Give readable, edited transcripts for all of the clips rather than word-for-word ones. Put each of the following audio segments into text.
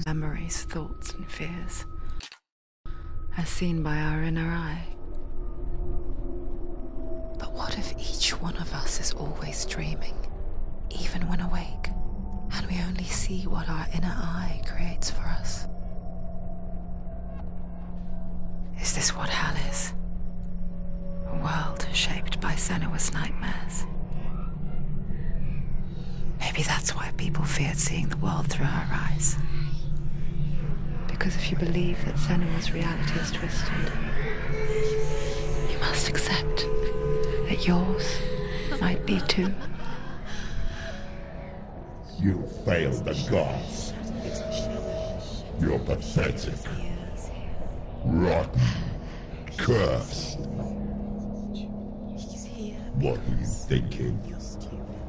sometimes memories, thoughts and fears, as seen by our inner eye. But what if each one of us is always dreaming, even when awake, and we only see what our inner eye creates for us? Is this what hell is? A world shaped by Senua's nightmares. Maybe that's why people feared seeing the world through her eyes. Because if you believe that Senua's reality is twisted, you must accept that yours might be too. You failed the gods. You're pathetic. Rotten. Cursed. What were you thinking?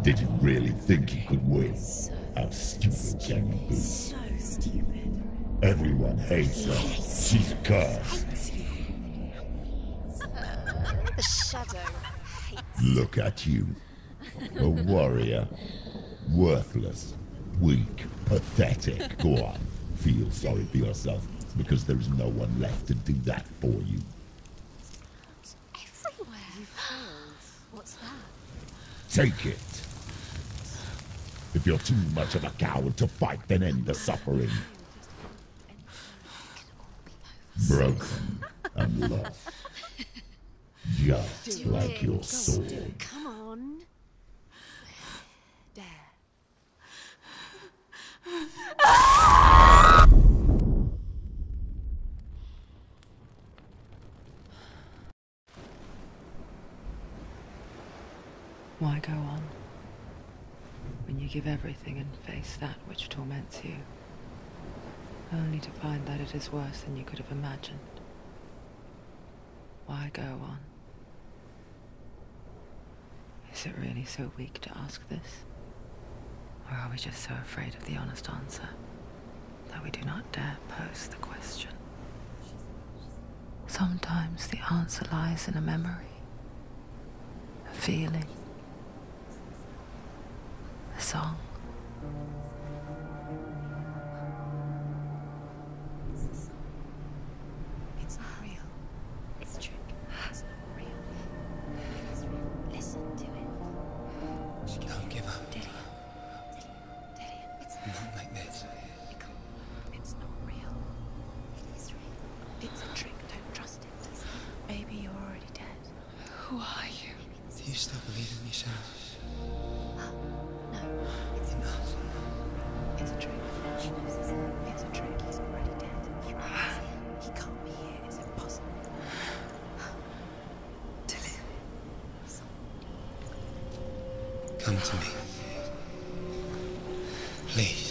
Did you really think you could win? How stupid can you be? So stupid. Everyone hates her. She's cursed. The shadow hates. Look at you. A warrior. Worthless. Weak. Pathetic. Go on. Feel sorry for yourself, because there is no one left to do that for you. Everywhere. You failed. What's that? Take it. If you're too much of a coward to fight, then end the suffering. Broken and lost. Just like your sword. Come on. There. Why go on when you give everything and face that which torments you, only to find that it is worse than you could have imagined? Why go on? Is it really so weak to ask this? Or are we just so afraid of the honest answer that we do not dare pose the question? Sometimes the answer lies in a memory, a feeling, a song. It's not real. It's a trick. It's not real. It is real. Listen to it. Don't give up. Dillion. It's Not like this. It can't. It's not real. It is real. It's a trick. Don't trust it. Maybe you're already dead. Who are you? Do you still believe in me, Senua? No. It's Enough. It's a trick. She knows this. It's a trick. He's already dead. He can't be here. It's impossible. Dillion. Come to me. Please.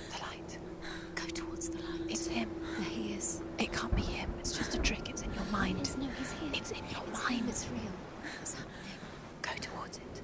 The light. Go towards the light. It's him. There he is. It can't be him. It's just a trick. It's in your mind. No, he's here. It's in your mind. It's real. What's happening? Go towards it.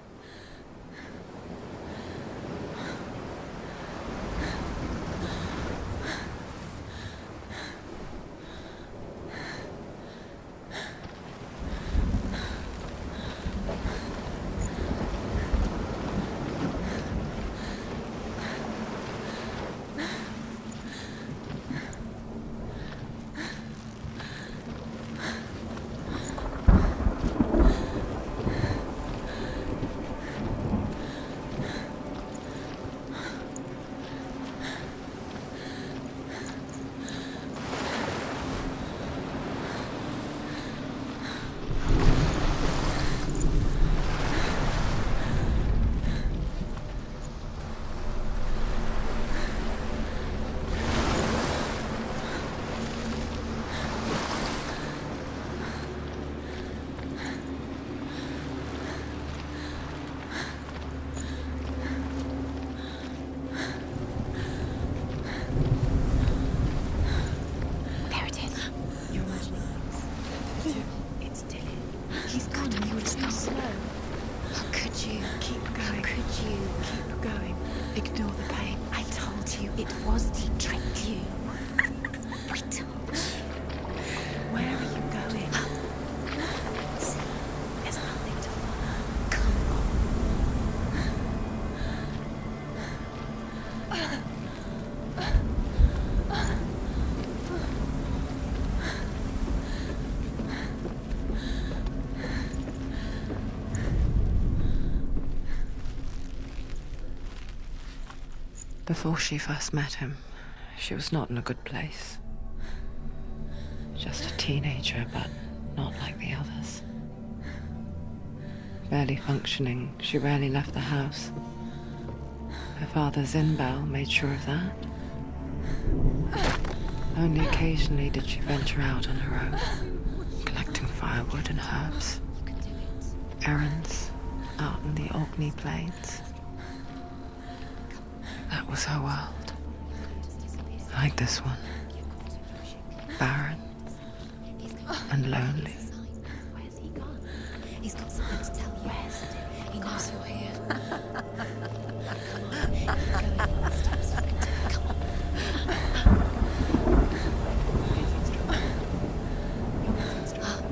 There it is. You're imagining things. It's Dillion. He's gone. You were too slow. How could you? Keep going. How could you? Keep going. Ignore the pain. I told you it was he tricked you. I told you. Where are you going? Before she first met him, she was not in a good place. Just a teenager, but not like the others. Barely functioning, she rarely left the house. Her father's in-bell made sure of that. Only occasionally did she venture out on her own, collecting firewood and herbs. Errands out in the Orkney Plains. That was her world. Like this one. Barren and lonely. Where's he gone? He's got something to tell you. Where's it? He knows you're here. Come on, you're going up the steps. Come on. You're moving strong.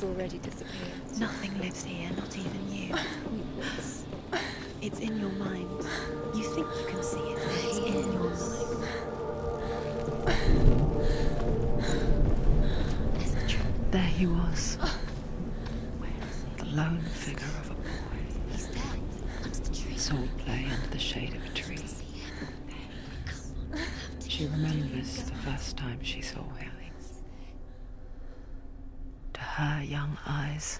Already disappeared. Nothing lives here, not even you. It's in your mind. You think you can see it, but it's in your mind. There's a tree. There he was. The lone figure of a boy. He's there, under the tree. Saw play under the shade of a tree. She remembers the first time she saw him. To her young eyes,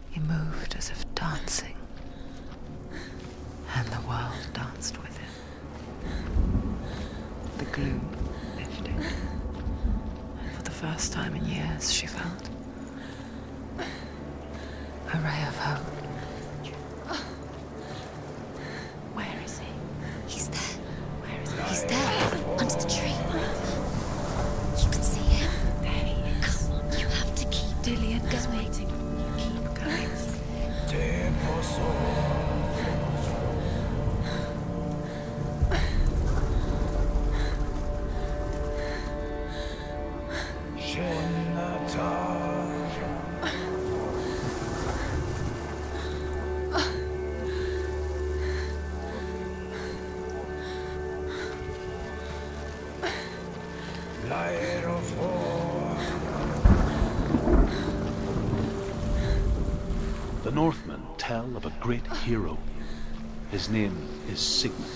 he moved as if dancing, and the world danced with him. The gloom lifted, and for the first time in years she felt a ray of hope. Where is he? He's there. Where is he? He's there, under the tree. You can see him. There he is. Come on, you have to keep Dillion going. Keep going. The Northmen tell of a great hero. His name is Sigmund.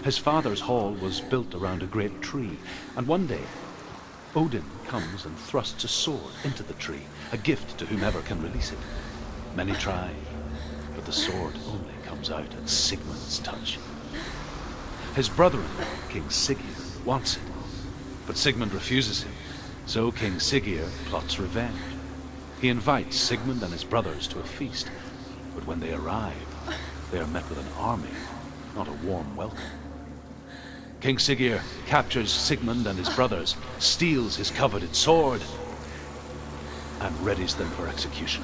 His father's hall was built around a great tree, and one day Odin comes and thrusts a sword into the tree, a gift to whomever can release it. Many try, but the sword only comes out at Sigmund's touch. His brother-in-law, King Siggeir, wants it, but Sigmund refuses him, so King Siggeir plots revenge. He invites Sigmund and his brothers to a feast, but when they arrive, they are met with an army, not a warm welcome. King Siggeir captures Sigmund and his brothers, steals his coveted sword, and readies them for execution.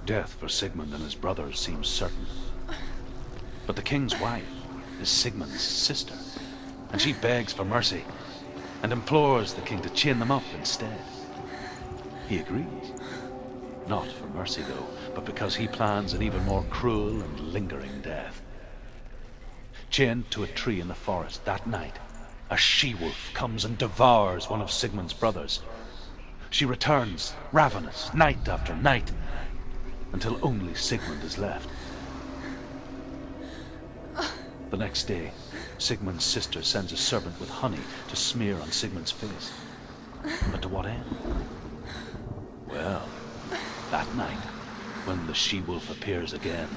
Death for Sigmund and his brothers seems certain. But the king's wife is Sigmund's sister, and she begs for mercy and implores the king to chain them up instead. He agrees. Not for mercy, though, but because he plans an even more cruel and lingering death. Chained to a tree in the forest that night, a she-wolf comes and devours one of Sigmund's brothers. She returns, ravenous, night after night, until only Sigmund is left. The next day, Sigmund's sister sends a servant with honey to smear on Sigmund's face. But to what end? Well, that night, when the she-wolf appears again,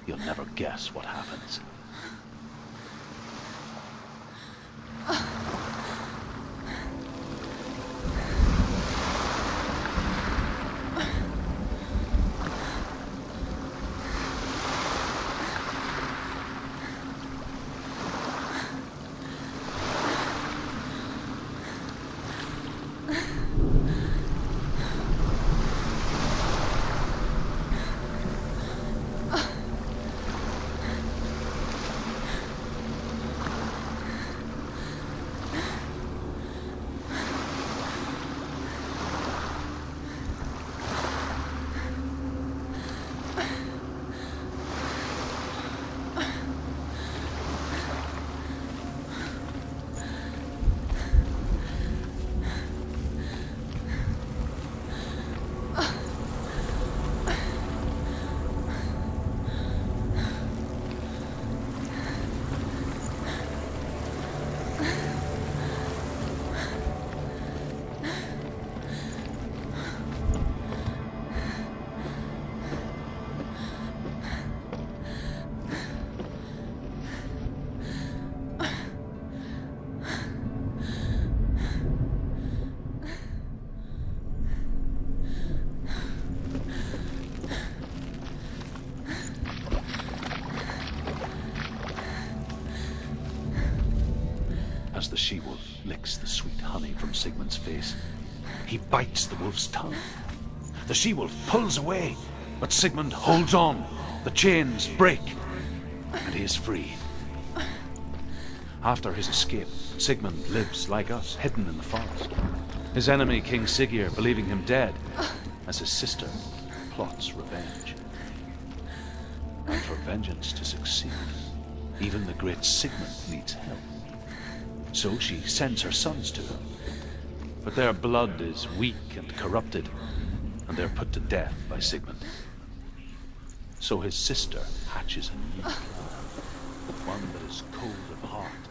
you'll never guess what happens. As the she-wolf licks the sweet honey from Sigmund's face, he bites the wolf's tongue. The she-wolf pulls away, but Sigmund holds on. The chains break, and he is free. After his escape, Sigmund lives like us, hidden in the forest. His enemy, King Siggeir, believing him dead, as his sister plots revenge. And for vengeance to succeed, even the great Sigmund needs help. So she sends her sons to him. But their blood is weak and corrupted, and they're put to death by Sigmund. So his sister hatches a new plan, one that is cold of heart